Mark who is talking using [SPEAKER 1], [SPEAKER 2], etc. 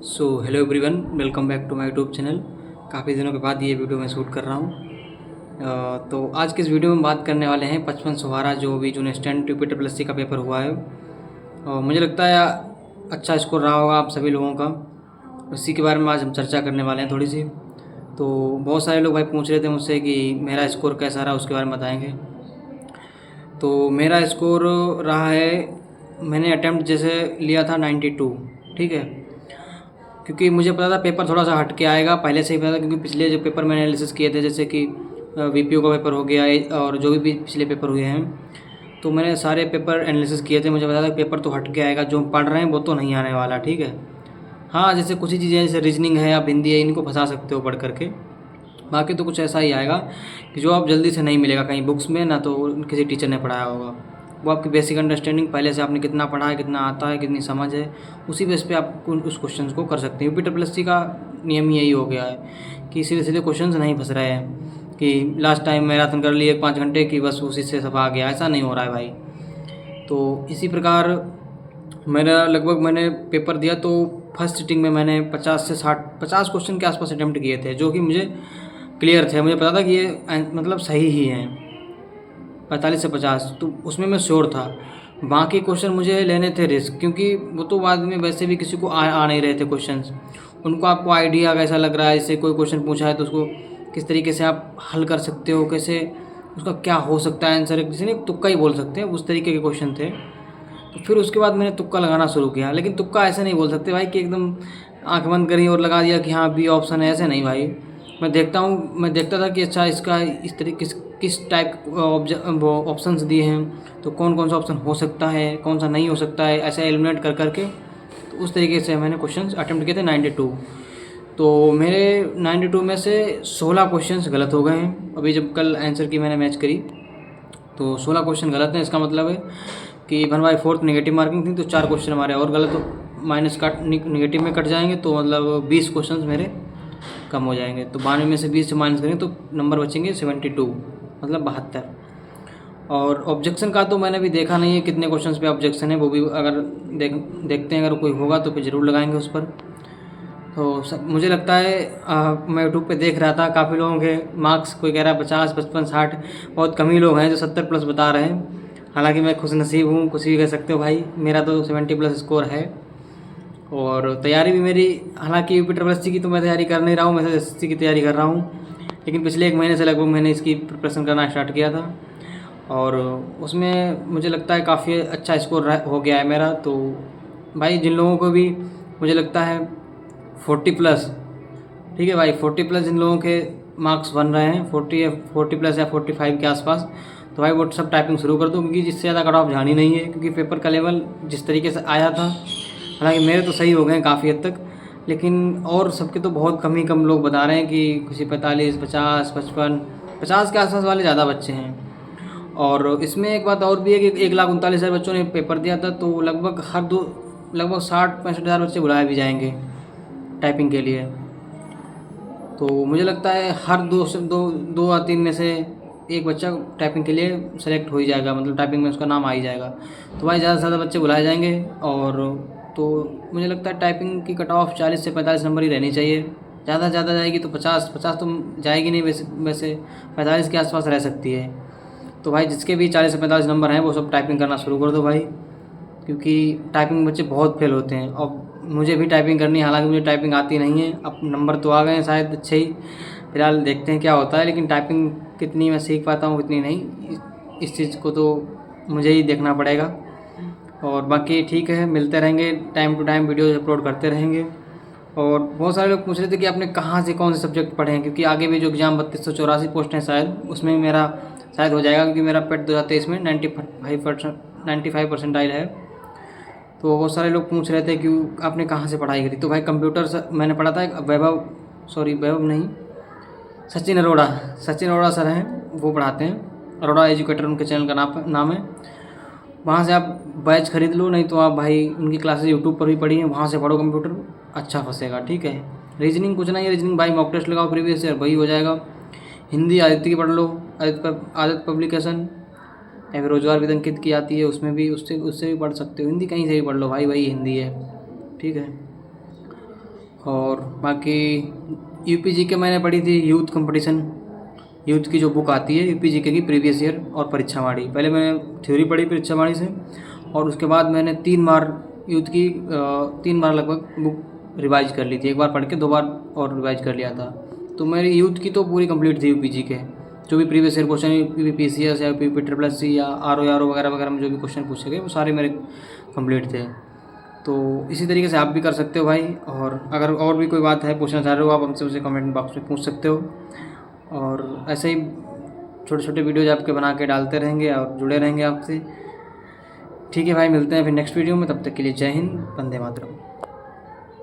[SPEAKER 1] So hello everyone, welcome back to my YouTube channel. काफ़ी दिनों के बाद ये वीडियो मैं शूट कर रहा हूँ। तो आज के इस वीडियो में बात करने वाले हैं 55 सवारा जो भी जूनियर स्टैंड TPSSC का पेपर हुआ है। और मुझे लगता है अच्छा स्कोर रहा होगा आप सभी लोगों का। उसी के बारे में आज हम चर्चा करने वाले हैं थोड़ी सी। तो बहुत सारे लोग भाई पूछ रहे थे मुझसे कि मेरा स्कोर कैसा रहा, उसके बारे में बताएँगे। तो मेरा स्कोर रहा है, मैंने अटैम्प्ट जैसे लिया था 92, ठीक है। क्योंकि मुझे पता था पेपर थोड़ा सा हट के आएगा, पहले से ही पता था, क्योंकि पिछले जो पेपर मैंने एनालिसिस किए थे, जैसे कि VPO का पेपर हो गया और जो भी पिछले पेपर हुए हैं, तो मैंने सारे पेपर एनालिसिस किए थे। मुझे पता था पेपर तो हट के आएगा, जो हम पढ़ रहे हैं वो तो नहीं आने वाला, ठीक है। हाँ, जैसे कुछ ही चीज़ें जैसे रीजनिंग है, आप हिंदी है, इनको फंसा सकते हो पढ़ करके। बाकी तो कुछ ऐसा ही आएगा कि जो आप जल्दी से नहीं मिलेगा कहीं बुक्स में, ना तो किसी टीचर ने पढ़ाया होगा। वो आपकी बेसिक अंडरस्टैंडिंग पहले से आपने कितना पढ़ा है, कितना आता है, कितनी समझ है, उसी बेस पे आप उस क्वेश्चन को कर सकते हैं। UPSSC का नियम ही यही हो गया है कि सीधे सीधे क्वेश्चन नहीं फंस रहे हैं कि लास्ट टाइम मैराथन कर लिए 5 घंटे की, बस उसी से सब आ गया। ऐसा नहीं हो रहा है भाई। तो इसी प्रकार मैंने पेपर दिया, तो फर्स्ट सिटिंग में मैंने 50 क्वेश्चन के आसपास अटैम्प्ट किए थे, जो कि मुझे क्लियर थे। मुझे पता था कि ये मतलब सही ही हैं, 45 से 50, तो उसमें मैं श्योर था। बाकी क्वेश्चन मुझे लेने थे रिस्क, क्योंकि वो तो बाद में वैसे भी किसी को आ नहीं रहे थे क्वेश्चंस। उनको आपको आइडिया कैसा लग रहा है, इससे कोई क्वेश्चन पूछा है तो उसको किस तरीके से आप हल कर सकते हो, कैसे उसका क्या हो सकता है आंसर, किसी ने तुक्का ही बोल सकते हैं, उस तरीके के क्वेश्चन थे। तो फिर उसके बाद मैंने तुक्का लगाना शुरू किया, लेकिन तुक्का ऐसे नहीं बोल सकते भाई कि एकदम आँख बंद करी और लगा दिया कि हाँ बी ऑप्शन है, ऐसे नहीं भाई। मैं देखता था कि अच्छा इसका इस तरीके किस टाइप वो ऑप्शंस दिए हैं, तो कौन कौन सा ऑप्शन हो सकता है, कौन सा नहीं हो सकता है, ऐसे एलिमिनेट कर करके तो उस तरीके से मैंने क्वेश्चंस अटेम्प्ट किए थे 92। तो मेरे 92 में से 16 क्वेश्चंस गलत हो गए हैं। अभी जब कल आंसर की मैंने मैच करी तो 16 क्वेश्चन गलत हैं। इसका मतलब है कि 1/4 नेगेटिव मार्किंग थी, तो 4 क्वेश्चन हमारे और गलत माइनस काट नेगेटिव में कट जाएंगे, तो मतलब 20 क्वेश्चन मेरे कम हो जाएंगे। तो 92 में से 20 से माइनस करेंगे तो नंबर बचेंगे 72, मतलब 72। और ऑब्जेक्शन का तो मैंने अभी देखा नहीं है कितने क्वेश्चंस पे ऑब्जेक्शन है, वो भी अगर देखते हैं, अगर कोई होगा तो फिर ज़रूर लगाएंगे उस पर। तो मुझे लगता है मैं यूट्यूब पे देख रहा था काफ़ी लोगों के मार्क्स, कोई कह रहा है 50, 55, 60, बहुत कम ही लोग हैं जो 70 प्लस बता रहे हैं। हालांकि मैं खुश नसीब हूँ, कुछ भी कह सकते हो भाई, मेरा तो 70 प्लस स्कोर है। और तैयारी भी मेरी, हालांकि UPSSC की तो मैं तैयारी कर नहीं रहा हूँ, मैं SSC की तैयारी कर रहा हूँ। लेकिन पिछले 1 महीने से लगभग मैंने इसकी प्रिपरेशन करना स्टार्ट किया था, और उसमें मुझे लगता है काफ़ी अच्छा स्कोर हो गया है मेरा। तो भाई जिन लोगों को भी मुझे लगता है 40 प्लस, ठीक है भाई, 40 प्लस जिन लोगों के मार्क्स बन रहे हैं 40 प्लस या 45 के आसपास, तो भाई वो सब टाइपिंग शुरू कर दो, क्योंकि जिससे ज़्यादा कट ऑफ जानी नहीं है। क्योंकि पेपर का लेवल जिस तरीके से आया था, हालांकि मेरे तो सही हो गए हैं काफ़ी हद तक, लेकिन और सबके तो बहुत कम लोग बता रहे हैं कि किसी 45, 50, 55, 50 के आसपास वाले ज़्यादा बच्चे हैं। और इसमें एक बात और भी है कि 1,39,000 बच्चों ने पेपर दिया था, तो लगभग 60-65 हज़ार बच्चे बुलाए भी जाएंगे टाइपिंग के लिए। तो मुझे लगता है हर दो या तीन में से एक बच्चा टाइपिंग के लिए सेलेक्ट हो ही जाएगा, मतलब टाइपिंग में उसका नाम आ ही जाएगा। तो भाई ज़्यादा से ज़्यादा बच्चे बुलाए जाएंगे। और तो मुझे लगता है टाइपिंग की कट ऑफ 40 से 45 नंबर ही रहनी चाहिए। ज़्यादा जाएगी तो 50 तो जाएगी नहीं, वैसे 45 के आसपास रह सकती है। तो भाई जिसके भी 40 से 45 नंबर हैं वो सब टाइपिंग करना शुरू कर दो भाई, क्योंकि टाइपिंग में बच्चे बहुत फेल होते हैं। और मुझे भी टाइपिंग करनी है, हालांकि मुझे टाइपिंग आती नहीं है। अब नंबर तो आ गए हैं शायद अच्छे ही, फिलहाल देखते हैं क्या होता है। लेकिन टाइपिंग कितनी मैं सीख पाता हूँ कितनी नहीं, इस चीज़ को तो मुझे ही देखना पड़ेगा। और बाकी ठीक है, मिलते रहेंगे, time to time videos upload करते रहेंगे। और बहुत सारे लोग पूछ रहे थे कि आपने कहाँ से कौन से सब्जेक्ट पढ़े हैं, क्योंकि आगे भी जो एग्ज़ाम 3284 पोस्ट हैं शायद, उसमें मेरा शायद हो जाएगा, क्योंकि मेरा पेट 2023 में 95 परसेंटाइल है। तो बहुत सारे लोग पूछ रहे थे कि आपने कहाँ से पढ़ाई करी। तो भाई कंप्यूटर से मैंने पढ़ा था, वैभव नहीं, सचिन अरोड़ा सर हैं, वो पढ़ाते हैं, अरोड़ा एजुकेटर उनके चैनल का नाम है। वहाँ से आप बैच खरीद लो, नहीं तो आप भाई उनकी क्लासेस यूट्यूब पर भी पढ़ी हैं, वहाँ से पढ़ो कंप्यूटर, अच्छा फंसेगा, ठीक है। रीजनिंग कुछ नहीं है, रीजनिंग भाई मॉक टेस्ट लगाओ प्रीवियस ईयर, वही हो जाएगा। हिंदी आदित्य की पढ़ लो, आदित्य पब्लिकेशन, या फिर रोजगार विदंकित की आती है, उसमें भी उससे भी पढ़ सकते हो। हिंदी कहीं से भी पढ़ लो भाई, वही हिंदी है, ठीक है। और बाकी यूपीजी के मैंने पढ़ी थी यूथ कंपटीशन, यूथ की जो बुक आती है यूपीजी के की प्रीवियस ईयर और परीक्षावाणी। पहले मैंने थ्योरी पढ़ी परीक्षावाणी से, और उसके बाद मैंने 3 बार यूथ की 3 बार लगभग बुक रिवाइज कर ली थी। एक बार पढ़ के 2 बार और रिवाइज कर लिया था। तो मेरी यूथ की तो पूरी कंप्लीट थी यूपीजी के, जो भी प्रीवियस ईयर क्वेश्चन यूपीपीसीएस या यूपी या आरओ वगैरह वगैरह में जो भी क्वेश्चन पूछे गए वो सारे मेरे कंप्लीट थे। तो इसी तरीके से आप भी कर सकते हो भाई। और अगर और भी कोई बात है पूछना चाह रहे हो आप हमसे, उसे कमेंट बॉक्स में पूछ सकते हो। और ऐसे ही छोटे छोटे वीडियोज आपके बना के डालते रहेंगे और जुड़े रहेंगे आपसे। ठीक है भाई, मिलते हैं फिर नेक्स्ट वीडियो में। तब तक के लिए जय हिंद, वंदे मातरम।